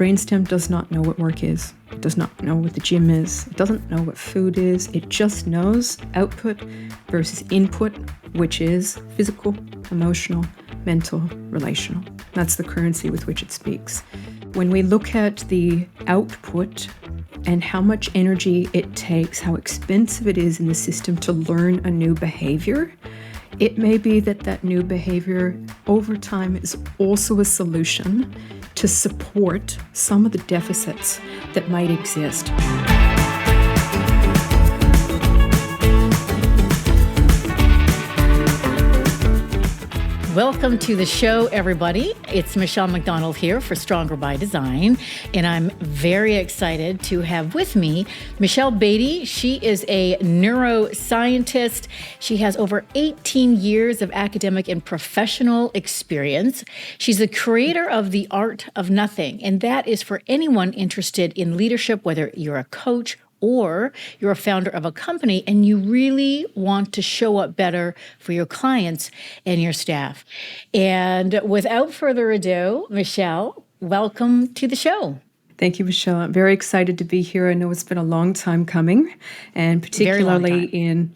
brainstem does not know what work is. It does not know what the gym is. It doesn't know what food is. It just knows output versus input, which is physical, emotional, mental, relational. That's the currency with which it speaks. When we look at the output and how much energy it takes, how expensive it is in the system to learn a new behavior, it may be that that new behavior over time is also a solution to support some of the deficits that might exist. Welcome to the show, everybody. It's Michelle McDonald here for Stronger by Design, and I'm very excited to have with me Michelle Baty. She is a neuroscientist. She has over 18 years of academic and professional experience. She's the creator of The Art of Nothing, and that is for anyone interested in leadership, whether you're a coach or you're a founder of a company and you really want to show up better for your clients and your staff. And without further ado, Michelle, welcome to the show. Thank you, Michelle. I'm very excited to be here. I know it's been a long time coming, and particularly in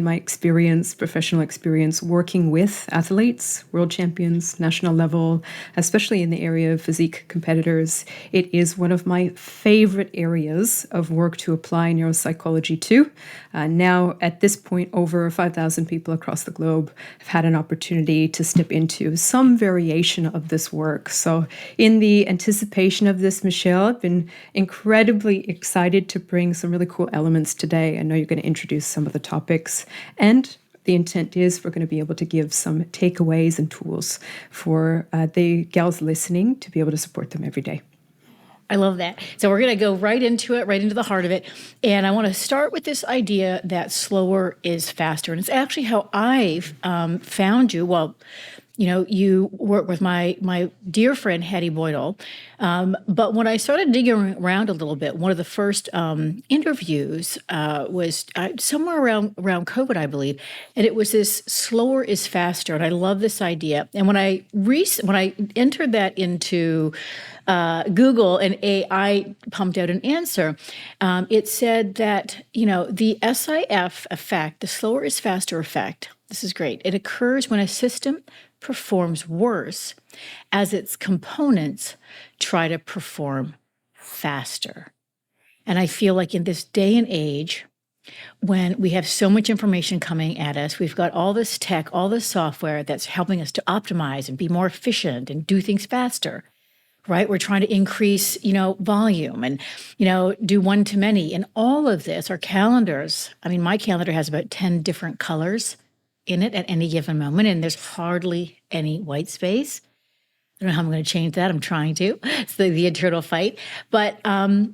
my experience, professional experience, working with athletes, world champions, national level, especially in the area of physique competitors. It is one of my favorite areas of work to apply neuropsychology to. Now, at this point, over 5,000 people across the globe have had an opportunity to step into some variation of this work. So in the anticipation of this, Michelle, I've been incredibly excited to bring some really cool elements today. I know you're going to introduce some of the topics, and the intent is we're going to be able to give some takeaways and tools for the gals listening to be able to support them every day. I love that. So we're going to go right into it, right into the heart of it. And I want to start with this idea that slower is faster. And it's actually how I've found you. Well, you know, you work with my dear friend, Hattie Boydell. But when I started digging around a little bit, one of the first interviews was somewhere around COVID, I believe. And it was this slower is faster. And I love this idea. And when I entered that into Google and AI pumped out an answer, it said that, you know, the SIF effect, the slower is faster effect, this is great. It occurs when a system performs worse as its components try to perform faster. And I feel like in this day and age, when we have so much information coming at us, we've got all this tech, all this software that's helping us to optimize and be more efficient and do things faster. Right? We're trying to increase, volume and, do one-to-many. And all of this, our calendars, I mean, my calendar has about 10 different colors in it at any given moment, and there's hardly any white space. I don't know how I'm going to change that. I'm trying to. It's the internal fight. But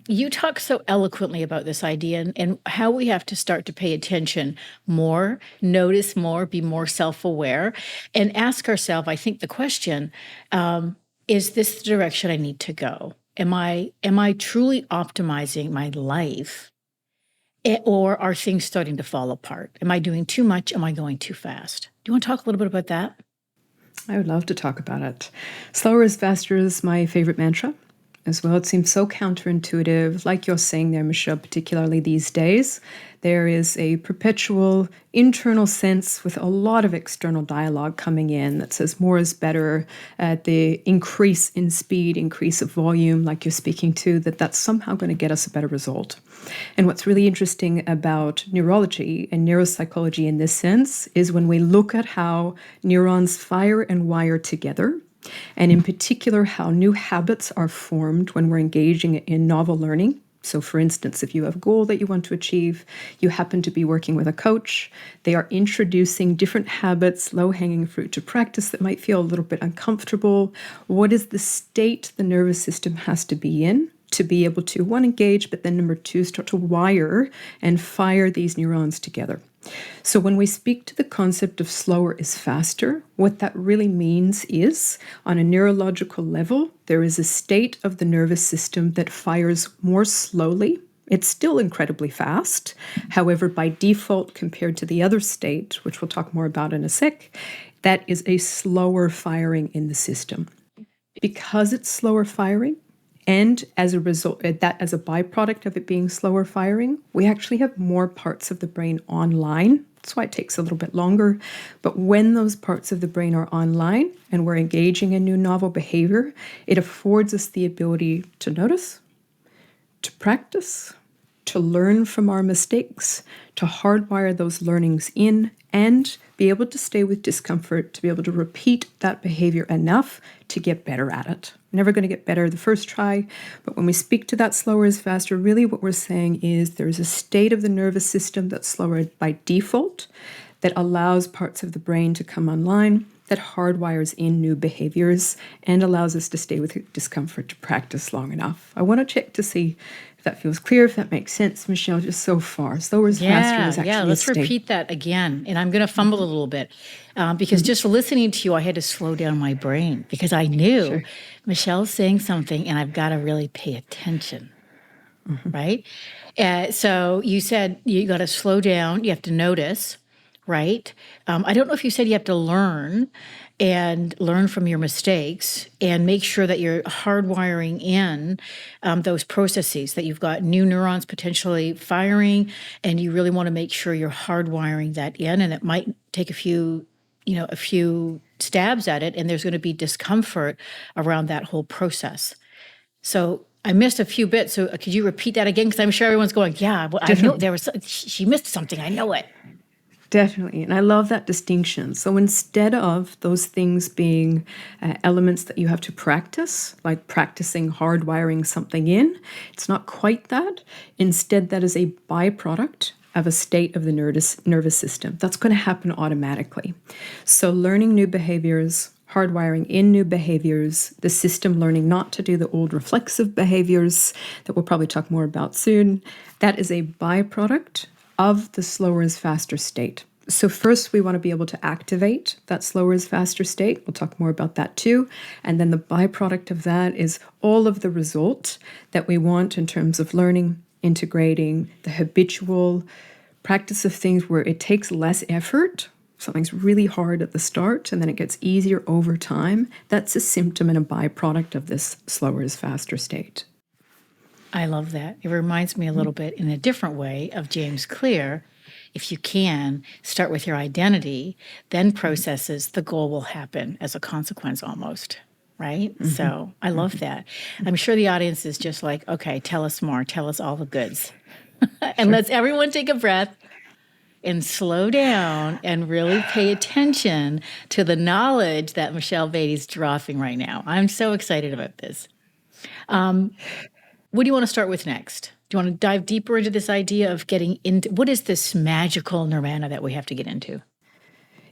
you talk so eloquently about this idea and how we have to start to pay attention more, notice more, be more self-aware, and ask ourselves, I think the question, is this the direction I need to go? Am I truly optimizing my life? Or are things starting to fall apart? Am I doing too much? Am I going too fast? Do you want to talk a little bit about that? I would love to talk about it. Slower is faster is my favorite mantra as well. It seems so counterintuitive, like you're saying there, Michelle, particularly these days. There is a perpetual internal sense with a lot of external dialogue coming in that says more is better, the increase in speed, increase of volume, like you're speaking to, that's somehow going to get us a better result. And what's really interesting about neurology and neuropsychology in this sense is when we look at how neurons fire and wire together, and in particular how new habits are formed when we're engaging in novel learning. So for instance, if you have a goal that you want to achieve, you happen to be working with a coach, they are introducing different habits, low-hanging fruit to practice that might feel a little bit uncomfortable. What is the state the nervous system has to be in to be able to, one, engage, but then number two, start to wire and fire these neurons together? So when we speak to the concept of slower is faster, what that really means is, on a neurological level, there is a state of the nervous system that fires more slowly. It's still incredibly fast. However, by default, compared to the other state, which we'll talk more about in a sec, that is a slower firing in the system. Because it's slower firing, and as a result, that as a byproduct of it being slower firing, we actually have more parts of the brain online. That's why it takes a little bit longer. But when those parts of the brain are online and we're engaging in new novel behavior, it affords us the ability to notice, to practice, to learn from our mistakes, to hardwire those learnings in, and be able to stay with discomfort, to be able to repeat that behavior enough to get better at it. Never going to get better the first try, but when we speak to that slower is faster, really what we're saying is there's a state of the nervous system that's slower by default that allows parts of the brain to come online, that hardwires in new behaviors and allows us to stay with discomfort to practice long enough. I want to check to see if that feels clear, if that makes sense, Michelle, just so far. Slower is faster is actually a let's state. repeat that again. And I'm going to fumble a little bit because just listening to you, I had to slow down my brain because I knew Michelle's saying something and I've got to really pay attention, right? So you said you got to slow down, you have to notice, right? I don't know if you said you have to learn and learn from your mistakes and make sure that you're hardwiring in those processes, that you've got new neurons potentially firing, and you really want to make sure you're hardwiring that in. And it might take a few stabs at it, and there's going to be discomfort around that whole process. So I missed a few bits. So could you repeat that again? Because I'm sure everyone's going, yeah, well, I know she missed something. I know it. Definitely. And I love that distinction. So instead of those things being elements that you have to practice, like practicing hardwiring something in, it's not quite that. Instead, that is a byproduct of a state of the nervous system. That's going to happen automatically. So learning new behaviors, hardwiring in new behaviors, the system learning not to do the old reflexive behaviors that we'll probably talk more about soon, that is a byproduct of the slower is faster state. So first we want to be able to activate that slower is faster state. We'll talk more about that too. And then the byproduct of that is all of the result that we want in terms of learning, integrating, the habitual practice of things where it takes less effort. Something's really hard at the start and then it gets easier over time. That's a symptom and a byproduct of this slower is faster state. I love that. It reminds me a little bit in a different way of James Clear. If you can, start with your identity, then processes, the goal will happen as a consequence almost, right? So I love that. I'm sure the audience is just like, okay, tell us more. Tell us all the goods. And let's everyone take a breath and slow down and really pay attention to the knowledge that Michelle Baty's dropping right now. I'm so excited about this. What do you want to start with next? Do you want to dive deeper into this idea of getting into what is this magical nirvana that we have to get into?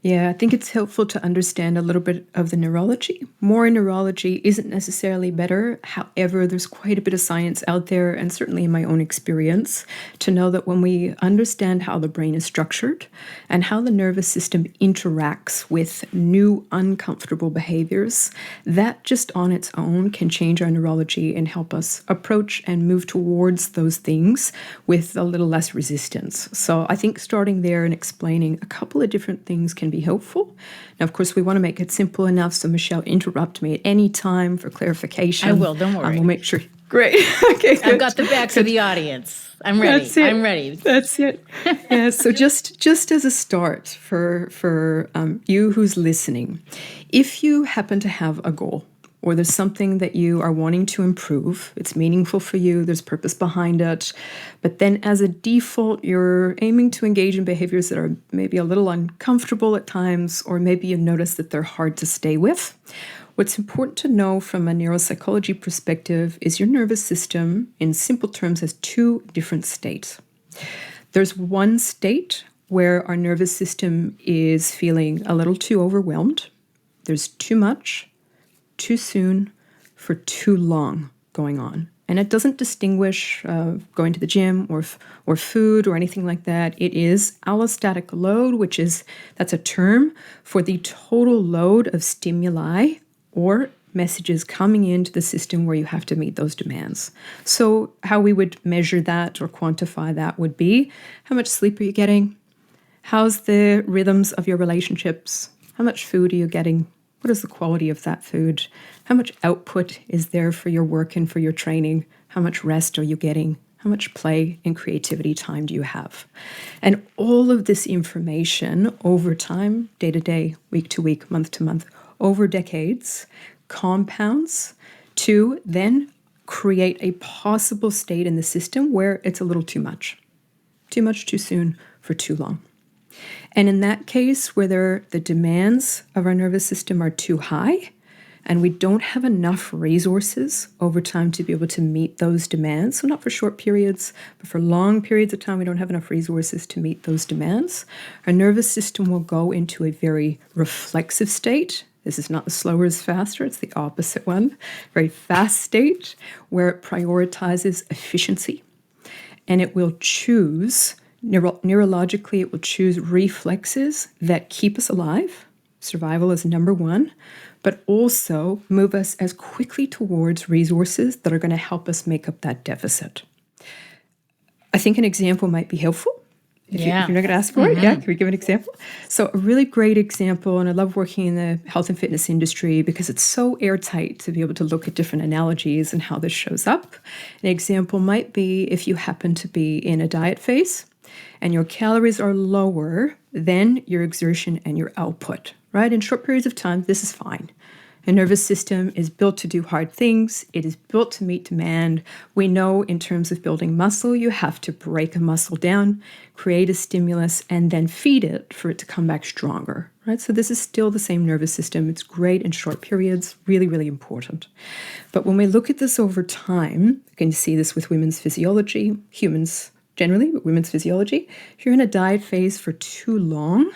Yeah, I think it's helpful to understand a little bit of the neurology. More neurology isn't necessarily better. However, there's quite a bit of science out there, and certainly in my own experience, to know that when we understand how the brain is structured and how the nervous system interacts with new uncomfortable behaviors, that just on its own can change our neurology and help us approach and move towards those things with a little less resistance. So I think starting there and explaining a couple of different things can be helpful. Now, of course, we want to make it simple enough, so Michelle, interrupt me at any time for clarification. I will, don't worry. We'll make sure. Great. Okay, good. I've got the backs of the audience. I'm ready. That's it. I'm ready. That's it. Yeah, so just as a start for you who's listening, if you happen to have a goal, or there's something that you are wanting to improve, it's meaningful for you, there's purpose behind it, but then as a default, you're aiming to engage in behaviors that are maybe a little uncomfortable at times, or maybe you notice that they're hard to stay with. What's important to know from a neuropsychology perspective is your nervous system, in simple terms, has two different states. There's one state where our nervous system is feeling a little too overwhelmed. There's too much, too soon, for too long going on. And it doesn't distinguish going to the gym or food or anything like that. It is allostatic load, that's a term for the total load of stimuli or messages coming into the system where you have to meet those demands. So how we would measure that or quantify that would be, how much sleep are you getting? How's the rhythms of your relationships? How much food are you getting? What is the quality of that food? How much output is there for your work and for your training? How much rest are you getting? How much play and creativity time do you have? And all of this information over time, day to day, week to week, month to month, over decades, compounds to then create a possible state in the system where it's a little too much too soon for too long. And in that case, whether the demands of our nervous system are too high and we don't have enough resources over time to be able to meet those demands, so not for short periods, but for long periods of time, we don't have enough resources to meet those demands, our nervous system will go into a very reflexive state. This is not the slower is faster, it's the opposite one. Very fast state where it prioritizes efficiency. And it will choose, neurologically, it will choose reflexes that keep us alive. Survival is number one, but also move us as quickly towards resources that are going to help us make up that deficit. I think an example might be helpful. If you're not going to ask for it, can we give an example? So a really great example, and I love working in the health and fitness industry because it's so airtight to be able to look at different analogies and how this shows up. An example might be if you happen to be in a diet phase and your calories are lower than your exertion and your output, right? In short periods of time, this is fine. The nervous system is built to do hard things. It is built to meet demand. We know in terms of building muscle, you have to break a muscle down, create a stimulus, and then feed it for it to come back stronger, right? So this is still the same nervous system. It's great in short periods, really, really important. But when we look at this over time, you can see this with women's physiology, humans generally, but women's physiology. If you're in a diet phase for too long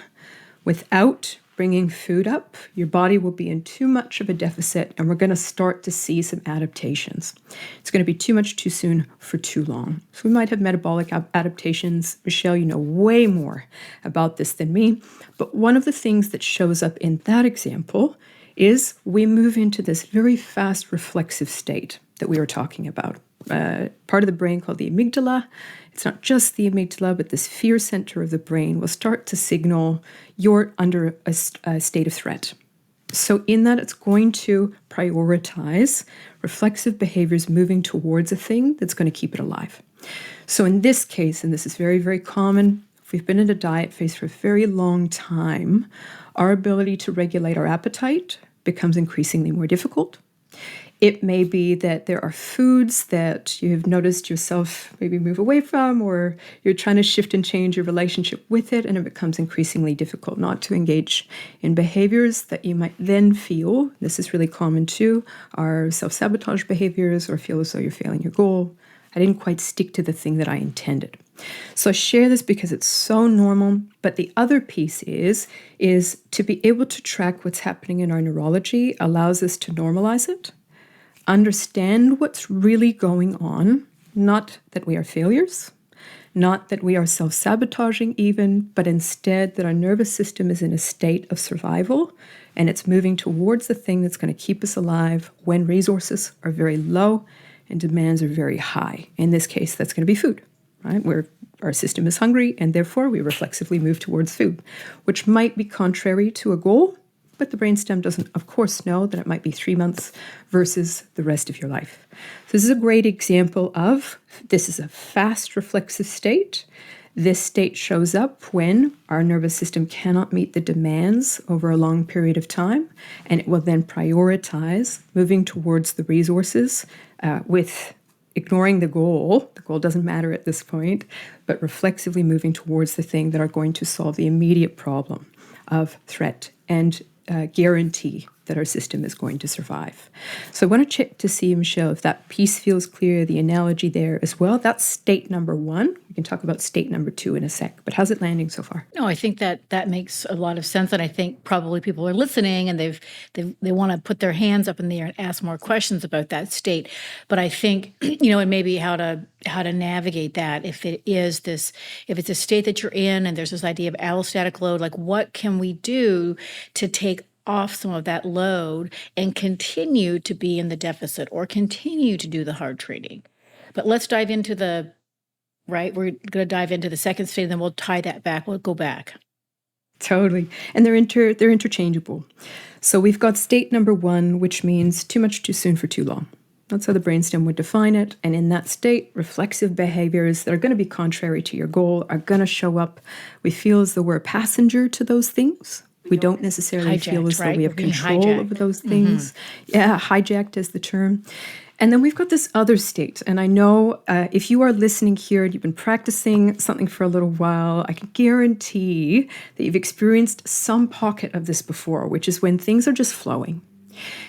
without bringing food up, your body will be in too much of a deficit, and we're going to start to see some adaptations. It's going to be too much too soon for too long. So we might have metabolic adaptations. Michelle, you know way more about this than me. But one of the things that shows up in that example is we move into this very fast reflexive state that we were talking about. Part of the brain called the amygdala. It's not just the amygdala, but this fear center of the brain will start to signal you're under a state of threat. So in that, it's going to prioritize reflexive behaviors moving towards a thing that's going to keep it alive. So in this case, and this is very, very common, if we've been in a diet phase for a very long time, our ability to regulate our appetite becomes increasingly more difficult. It may be that there are foods that you have noticed yourself maybe move away from, or you're trying to shift and change your relationship with it, and it becomes increasingly difficult not to engage in behaviors that you might then feel, this is really common too, are self-sabotage behaviors or feel as though you're failing your goal. I didn't quite stick to the thing that I intended. So I share this because it's so normal, but the other piece is to be able to track what's happening in our neurology allows us to normalize it, understand what's really going on, not that we are failures, not that we are self-sabotaging even, but instead that our nervous system is in a state of survival and it's moving towards the thing that's going to keep us alive when resources are very low and demands are very high. In this case, that's going to be food, right? Where our system is hungry and therefore we reflexively move towards food, which might be contrary to a goal, but the brainstem doesn't, of course, know that it might be 3 months versus the rest of your life. So this is a great example of, this is a fast reflexive state. This state shows up when our nervous system cannot meet the demands over a long period of time, and it will then prioritize moving towards the resources with ignoring the goal. The goal doesn't matter at this point, but reflexively moving towards the thing that are going to solve the immediate problem of threat and guarantee that our system is going to survive. So I want to check to see, Michelle, if that piece feels clear, the analogy there as well. That's state number one. We can talk about state number two in a sec, but how's it landing so far? No, I think that makes a lot of sense, and I think probably people are listening and they want to put their hands up in the air and ask more questions about that state. But I think and maybe how to navigate that if it's a state that you're in and there's this idea of allostatic load, like what can we do to take off some of that load and continue to be in the deficit or continue to do the hard training. But let's dive into we're going to dive into the second state, and then we'll tie that back. We'll go back. Totally. And they're interchangeable. So we've got state number 1, which means too much too soon for too long. That's how the brainstem would define it. And in that state, reflexive behaviors that are going to be contrary to your goal are going to show up. We feel as though we're a passenger to those things. We don't necessarily feel as though we have control over those things. Yeah, hijacked is the term. And then we've got this other state. And I know if you are listening here and you've been practicing something for a little while, I can guarantee that you've experienced some pocket of this before, which is when things are just flowing.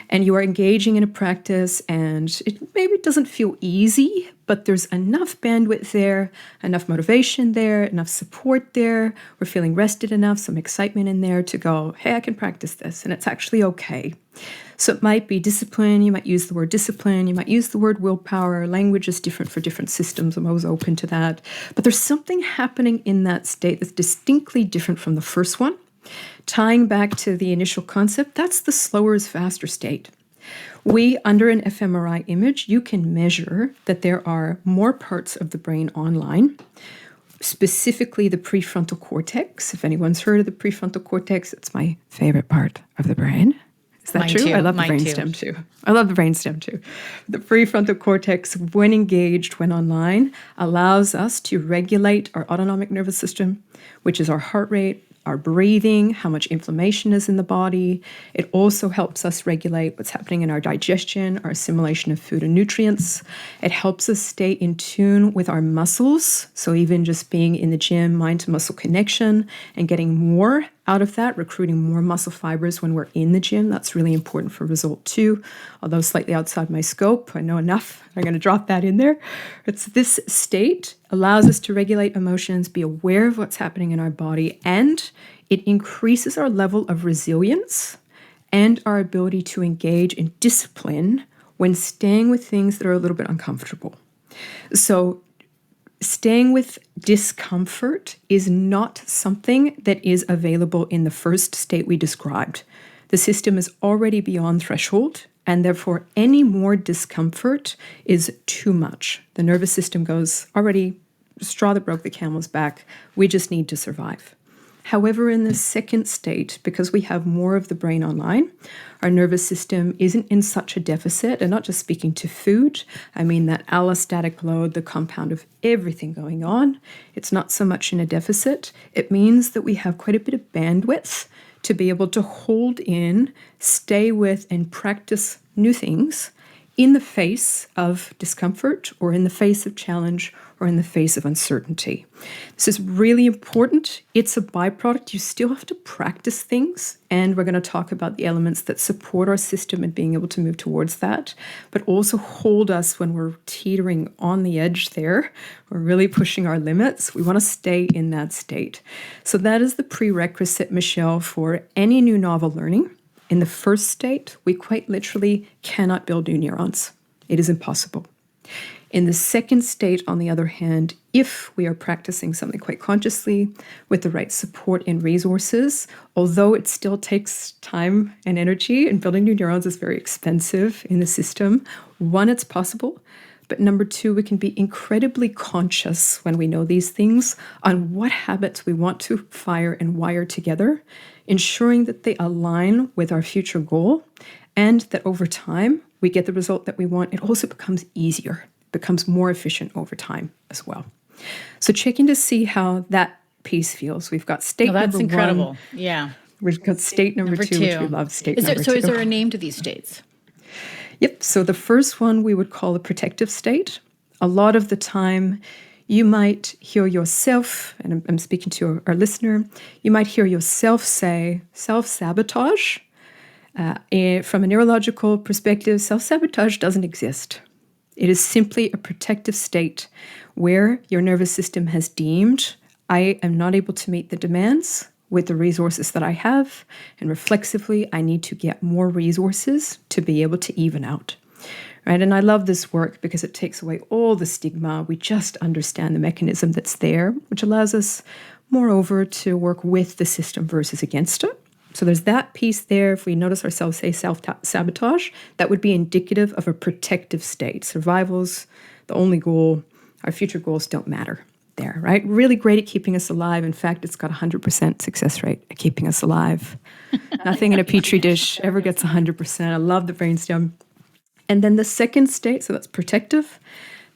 And you are engaging in a practice and it maybe doesn't feel easy, but there's enough bandwidth there, enough motivation there, enough support there. We're feeling rested enough, some excitement in there to go, hey, I can practice this and it's actually okay. So it might be discipline. You might use the word discipline. You might use the word willpower. Language is different for different systems. I'm always open to that. But there's something happening in that state that's distinctly different from the first one. Tying back to the initial concept, that's the slower is faster state. Under an fMRI image, you can measure that there are more parts of the brain online, specifically the prefrontal cortex. If anyone's heard of the prefrontal cortex, it's my favorite part of the brain. Is that true? I love the brainstem too. I love the brainstem too. The prefrontal cortex, when engaged, when online, allows us to regulate our autonomic nervous system, which is our heart rate, our breathing, how much inflammation is in the body. It also helps us regulate what's happening in our digestion, our assimilation of food and nutrients. It helps us stay in tune with our muscles. So even just being in the gym, mind to muscle connection and getting more out of that, recruiting more muscle fibers when we're in the gym. That's really important for result 2, although slightly outside my scope. I know enough. I'm going to drop that in there. It's this state allows us to regulate emotions, be aware of what's happening in our body, and it increases our level of resilience and our ability to engage in discipline when staying with things that are a little bit uncomfortable. So staying with discomfort is not something that is available in the first state we described. The system is already beyond threshold, and therefore any more discomfort is too much. The nervous system goes, already straw that broke the camel's back, we just need to survive. However, in the second state, because we have more of the brain online, our nervous system isn't in such a deficit, and not just speaking to food, I mean that allostatic load, the compound of everything going on, it's not so much in a deficit. It means that we have quite a bit of bandwidth to be able to hold in, stay with, and practice new things in the face of discomfort or in the face of challenge or in the face of uncertainty. This is really important. It's a byproduct. You still have to practice things, and we're going to talk about the elements that support our system and being able to move towards that, but also hold us when we're teetering on the edge there. We're really pushing our limits. We want to stay in that state. So that is the prerequisite, Michelle, for any new novel learning. In the first state, we quite literally cannot build new neurons. It is impossible. In the second state, on the other hand, if we are practicing something quite consciously with the right support and resources, although it still takes time and energy, and building new neurons is very expensive in the system, one, it's possible. But number 2, we can be incredibly conscious when we know these things on what habits we want to fire and wire together, ensuring that they align with our future goal and that over time we get the result that we want. It also becomes easier, becomes more efficient over time as well. So check in to see how that piece feels. We've got state number 1. That's incredible. Yeah. We've got state number 2, which we love. State number 2. So is there a name to these states? Yep. So the first one we would call a protective state. A lot of the time, you might hear yourself, and I'm speaking to our listener, you might hear yourself say self-sabotage. From a neurological perspective, self-sabotage doesn't exist. It is simply a protective state where your nervous system has deemed, I am not able to meet the demands with the resources that I have, and reflexively, I need to get more resources to be able to even out. Right? And I love this work because it takes away all the stigma. We just understand the mechanism that's there, which allows us, moreover, to work with the system versus against it. So there's that piece there. If we notice ourselves say self-sabotage, that would be indicative of a protective state. Survival's the only goal. Our future goals don't matter. there, right? Really great at keeping us alive. In fact, it's got 100% success rate at keeping us alive. Nothing in a petri dish ever gets 100%. I love the brainstem. And then the second state, so that's protective.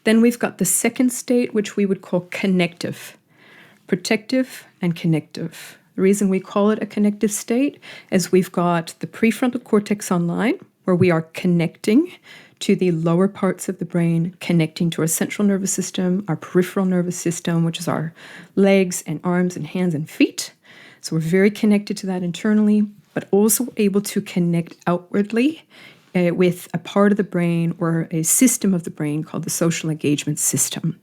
Then we've got the second state, which we would call connective. Protective and connective. The reason we call it a connective state is we've got the prefrontal cortex online, where we are connecting to the lower parts of the brain, connecting to our central nervous system, our peripheral nervous system, which is our legs and arms and hands and feet. So we're very connected to that internally, but also able to connect outwardly with a part of the brain or a system of the brain called the social engagement system.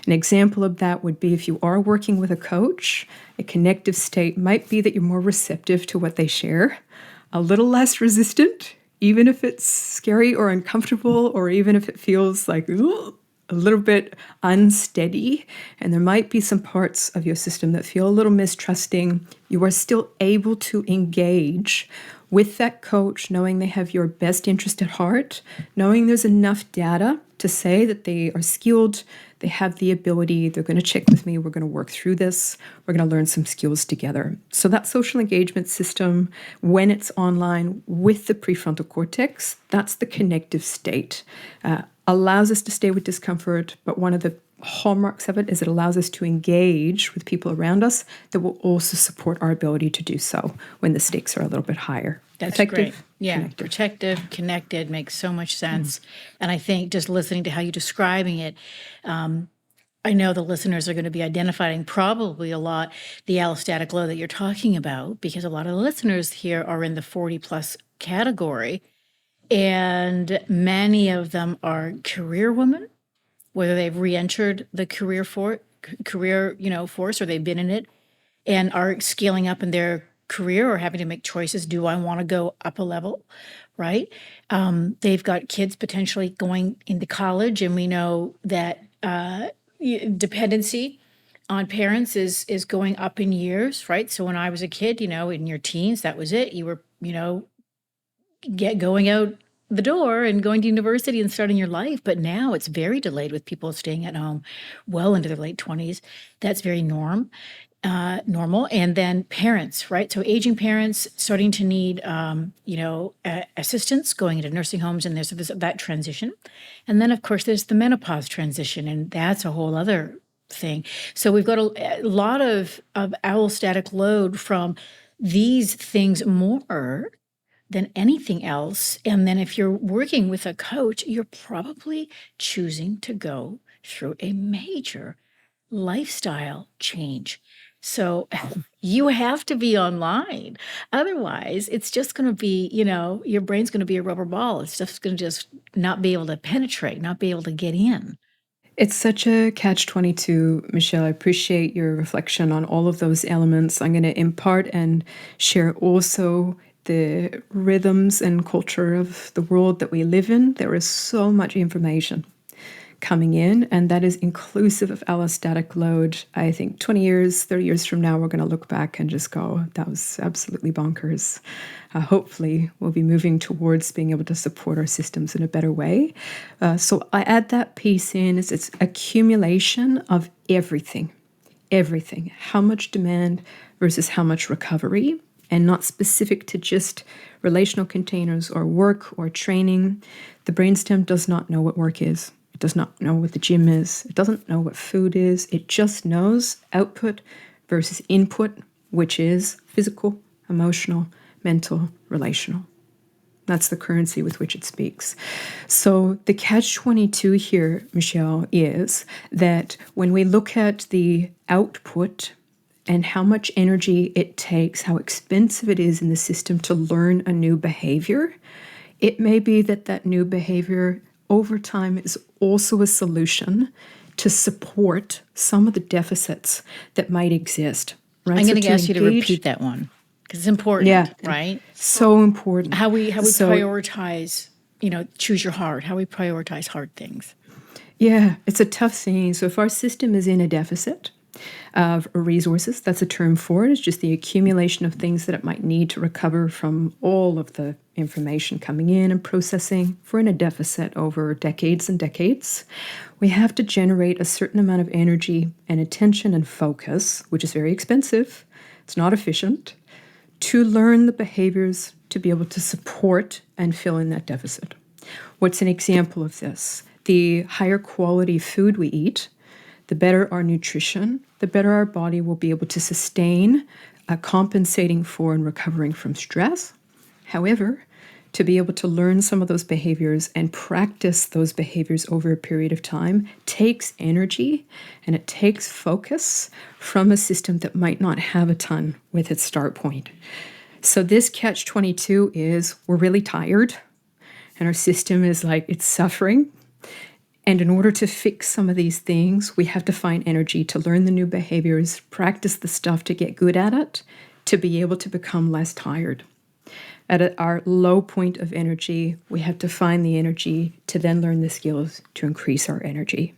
An example of that would be if you are working with a coach, a connective state might be that you're more receptive to what they share, a little less resistant, even if it's scary or uncomfortable, or even if it feels like a little bit unsteady, and there might be some parts of your system that feel a little mistrusting. You are still able to engage with that coach, knowing they have your best interest at heart, knowing there's enough data to say that they are skilled, they have the ability, they're going to check with me, we're going to work through this, we're going to learn some skills together. So that social engagement system, when it's online with the prefrontal cortex, that's the connective state. Allows us to stay with discomfort, but one of the hallmarks of it is it allows us to engage with people around us that will also support our ability to do so when the stakes are a little bit higher. That's great. Yeah, protective, connected makes so much sense. And I think just listening to how you're describing it, I know the listeners are going to be identifying probably a lot the allostatic load that you're talking about, because a lot of the listeners here are in the 40 plus category. And many of them are career women, whether they've re-entered the career force, or they've been in it and are scaling up in their career or having to make choices. Do I want to go up a level, right? They've got kids potentially going into college, and we know that dependency on parents is going up in years, right? So when I was a kid, in your teens, that was it. You were, going out the door and going to university and starting your life. But now it's very delayed with people staying at home well into their late 20s. That's very normal. And then parents, right? So aging parents starting to need, assistance, going into nursing homes, and there's that transition. And then, of course, there's the menopause transition, and that's a whole other thing. So we've got a lot of allostatic load from these things more than anything else. And then if you're working with a coach, you're probably choosing to go through a major lifestyle change. So you have to be online. Otherwise, it's just going to be, your brain's going to be a rubber ball. It's just going to just not be able to penetrate, not be able to get in. It's such a catch-22, Michelle. I appreciate your reflection on all of those elements. I'm going to impart and share also the rhythms and culture of the world that we live in. There is so much information coming in, and that is inclusive of allostatic load. I think 20 years, 30 years from now, we're going to look back and just go, that was absolutely bonkers. Hopefully, we'll be moving towards being able to support our systems in a better way. So I add that piece in. It's accumulation of everything. How much demand versus how much recovery, and not specific to just relational containers or work or training. The brainstem does not know what work is. It does not know what the gym is. It doesn't know what food is. It just knows output versus input, which is physical, emotional, mental, relational. That's the currency with which it speaks. So the catch-22 here, Michelle, is that when we look at the output and how much energy it takes, how expensive it is in the system to learn a new behavior, it may be that new behavior over time is also a solution to support some of the deficits that might exist. Right? I'm going to ask you to repeat that one because it's important, right? So important. How we prioritize, choose your heart, how we prioritize hard things. Yeah, it's a tough thing. So if our system is in a deficit, Resources, that's a term for it. It's just the accumulation of things that it might need to recover from all of the information coming in and processing. If we're in a deficit over decades and decades, we have to generate a certain amount of energy and attention and focus, which is very expensive. It's not efficient, to learn the behaviors to be able to support and fill in that deficit. What's an example of this? The higher quality food we eat, the better our nutrition, the better our body will be able to sustain, compensating for and recovering from stress. However, to be able to learn some of those behaviors and practice those behaviors over a period of time takes energy and it takes focus from a system that might not have a ton with its start point. So this catch-22 is we're really tired and our system is like it's suffering. And in order to fix some of these things, we have to find energy to learn the new behaviors, practice the stuff to get good at it, to be able to become less tired. At our low point of energy, we have to find the energy to then learn the skills to increase our energy.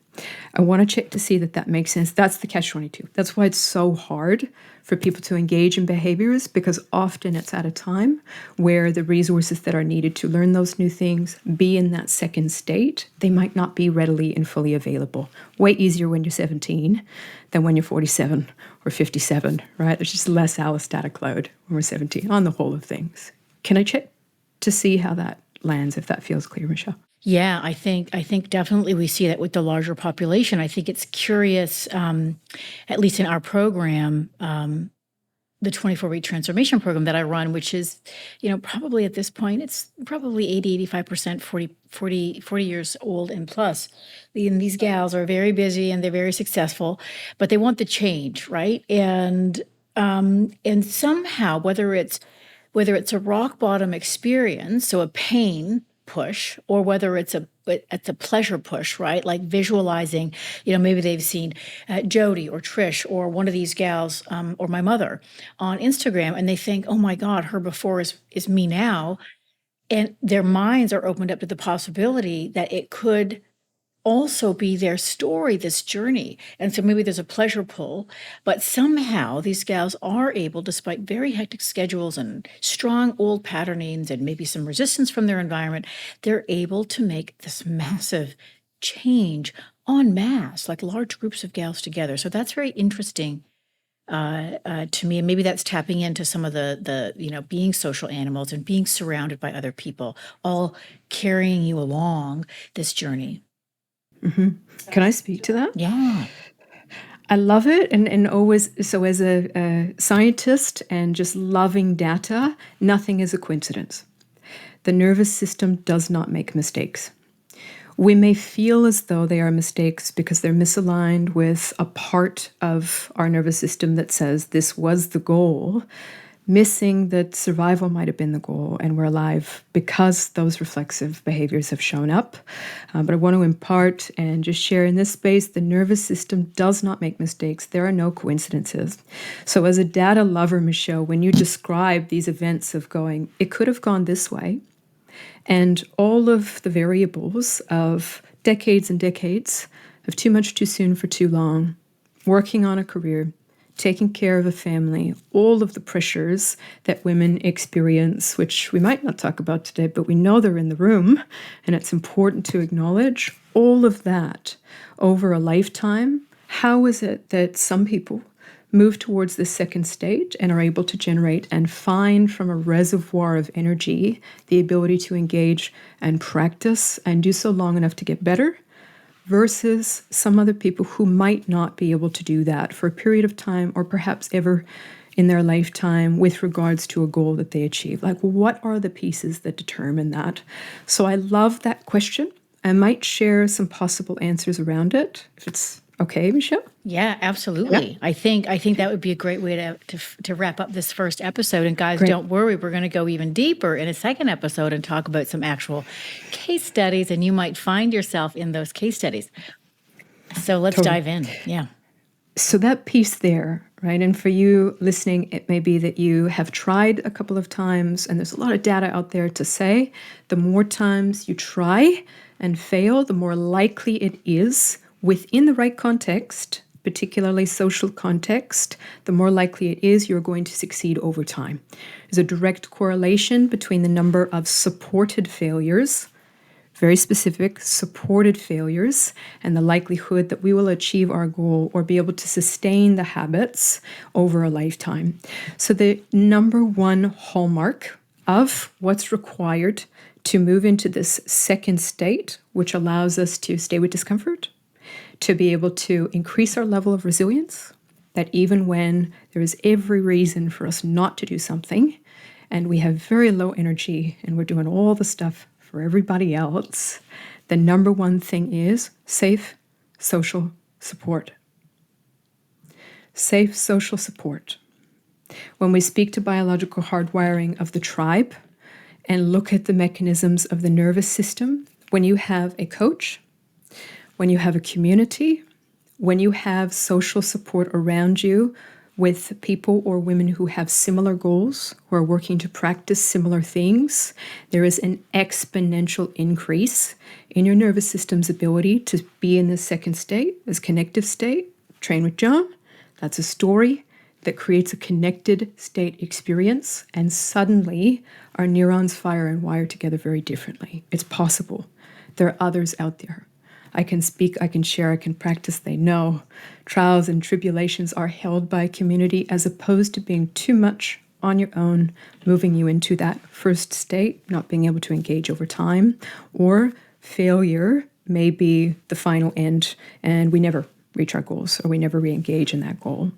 I want to check to see that that makes sense. That's the catch-22. That's why it's so hard for people to engage in behaviors, because often it's at a time where the resources that are needed to learn those new things, be in that second state, they might not be readily and fully available. Way easier when you're 17 than when you're 47 or 57, right? There's just less allostatic load when we're 17 on the whole of things. Can I check to see how that lands, if that feels clear, Michelle? Yeah, I think definitely we see that with the larger population. I think it's curious, at least in our program, the 24-week transformation program that I run, which is, probably at this point, it's probably 85%, 40 years old and plus. And these gals are very busy and they're very successful, but they want the change, right? And somehow, whether it's a rock bottom experience, so a pain push, or whether it's a pleasure push, right? Like visualizing, maybe they've seen Jody or Trish or one of these gals, or my mother on Instagram, and they think, oh my God, her before is me now. And their minds are opened up to the possibility that it could also be their story, this journey. And so maybe there's a pleasure pull, but somehow these gals are able, despite very hectic schedules and strong old patternings and maybe some resistance from their environment, they're able to make this massive change en masse, like large groups of gals together. So that's very interesting to me. And maybe that's tapping into some of the being social animals and being surrounded by other people, all carrying you along this journey. Mm-hmm. Can I speak to that? Yeah. I love it. And always, so as a scientist and just loving data, nothing is a coincidence. The nervous system does not make mistakes. We may feel as though they are mistakes because they're misaligned with a part of our nervous system that says this was the goal, missing that survival might have been the goal and we're alive because those reflexive behaviors have shown up. But I want to impart and just share in this space, the nervous system does not make mistakes. There are no coincidences. So as a data lover, Michelle, when you describe these events of going, it could have gone this way, and all of the variables of decades and decades of too much too soon for too long, working on a career, taking care of a family, all of the pressures that women experience, which we might not talk about today, but we know they're in the room, and it's important to acknowledge all of that over a lifetime. How is it that some people move towards the second state and are able to generate and find from a reservoir of energy the ability to engage and practice and do so long enough to get better, versus some other people who might not be able to do that for a period of time or perhaps ever in their lifetime with regards to a goal that they achieve? Like, what are the pieces that determine that? So I love that question. I might share some possible answers around it, if it's okay, Michelle? Yeah, absolutely. Yeah. I think that would be a great way to wrap up this first episode. And guys, Great. Don't worry, we're going to go even deeper in a second episode and talk about some actual case studies, and you might find yourself in those case studies. So let's dive in. Yeah. So that piece there, right? And for you listening, it may be that you have tried a couple of times, and there's a lot of data out there to say the more times you try and fail, the more likely it is within the right context, particularly social context, the more likely it is you're going to succeed over time. There's a direct correlation between the number of supported failures, very specific supported failures, and the likelihood that we will achieve our goal or be able to sustain the habits over a lifetime. So the number one hallmark of what's required to move into this second state, which allows us to stay with discomfort, to be able to increase our level of resilience, that even when there is every reason for us not to do something, and we have very low energy and we're doing all the stuff for everybody else, the number one thing is safe social support. Safe social support. When we speak to biological hardwiring of the tribe and look at the mechanisms of the nervous system, when you have a coach, when you have a community, when you have social support around you with people or women who have similar goals, who are working to practice similar things, there is an exponential increase in your nervous system's ability to be in the second state, this connective state. Train with John, that's a story that creates a connected state experience, and suddenly our neurons fire and wire together very differently. It's possible. There are others out there. I can speak, I can share, I can practice, they know. Trials and tribulations are held by a community as opposed to being too much on your own, moving you into that first state, not being able to engage over time, or failure may be the final end and we never reach our goals or we never re-engage in that goal.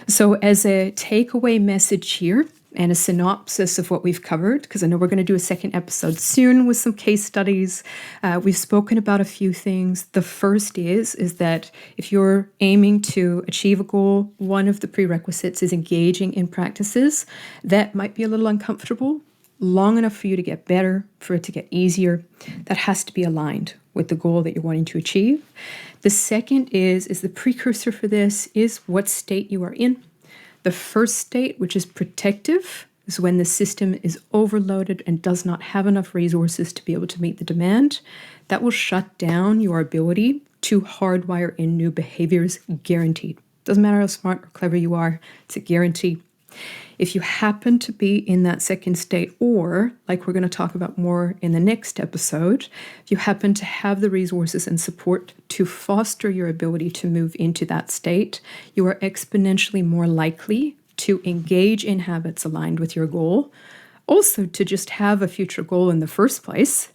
So as a takeaway message here, and a synopsis of what we've covered, because I know we're going to do a second episode soon with some case studies. We've spoken about a few things. The first is that if you're aiming to achieve a goal, one of the prerequisites is engaging in practices that might be a little uncomfortable, long enough for you to get better, for it to get easier. That has to be aligned with the goal that you're wanting to achieve. The second is the precursor for this is what state you are in. The first state, which is protective, is when the system is overloaded and does not have enough resources to be able to meet the demand. That will shut down your ability to hardwire in new behaviors, guaranteed. Doesn't matter how smart or clever you are, it's a guarantee. If you happen to be in that second state, or like we're going to talk about more in the next episode, if you happen to have the resources and support to foster your ability to move into that state, you are exponentially more likely to engage in habits aligned with your goal, also to just have a future goal in the first place,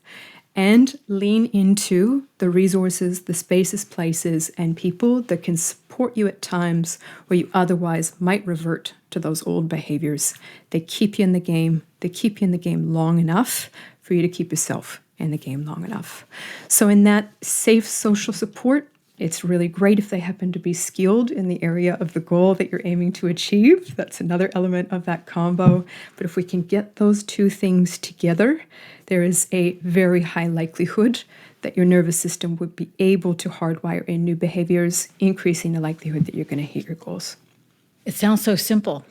and lean into the resources, the spaces, places, and people that can support you at times where you otherwise might revert to those old behaviors. They keep you in the game. They keep you in the game long enough for you to keep yourself in the game long enough. So in that safe social support, it's really great if they happen to be skilled in the area of the goal that you're aiming to achieve. That's another element of that combo. But if we can get those two things together, there is a very high likelihood that your nervous system would be able to hardwire in new behaviors, increasing the likelihood that you're going to hit your goals. It sounds so simple.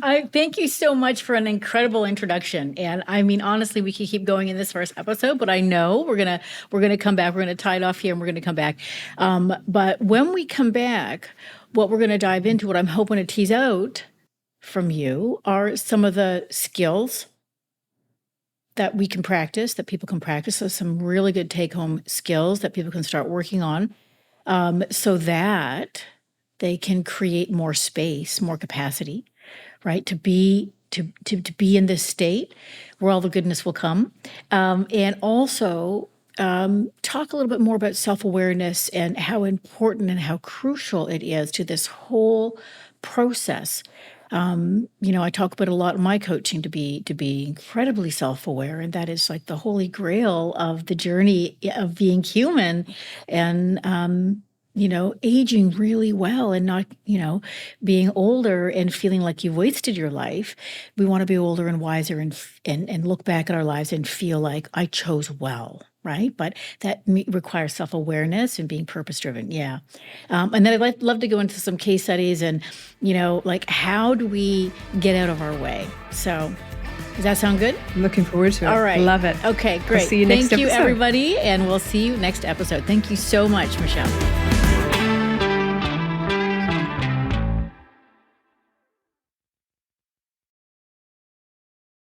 I thank you so much for an incredible introduction. And I mean, honestly, we could keep going in this first episode, but I know we're gonna come back. We're gonna tie it off here, and we're gonna come back. But when we come back, what we're gonna dive into, what I'm hoping to tease out from you, are some of the skills that we can practice, that people can practice. So some really good take-home skills that people can start working on, so that they can create more space, more capacity, right? To be in this state where all the goodness will come. And also talk a little bit more about self-awareness and how important and how crucial it is to this whole process. I talk about a lot in my coaching to be incredibly self-aware, and that is like the holy grail of the journey of being human and aging really well and not, being older and feeling like you've wasted your life. We want to be older and wiser and look back at our lives and feel like I chose well, right? But that requires self-awareness and being purpose-driven. Yeah. And then I'd love to go into some case studies and, like how do we get out of our way? So does that sound good? I'm looking forward to it. All right. Love it. Okay, great. I'll see you next episode. Thank you, everybody, and we'll see you next episode. Thank you so much, Michelle.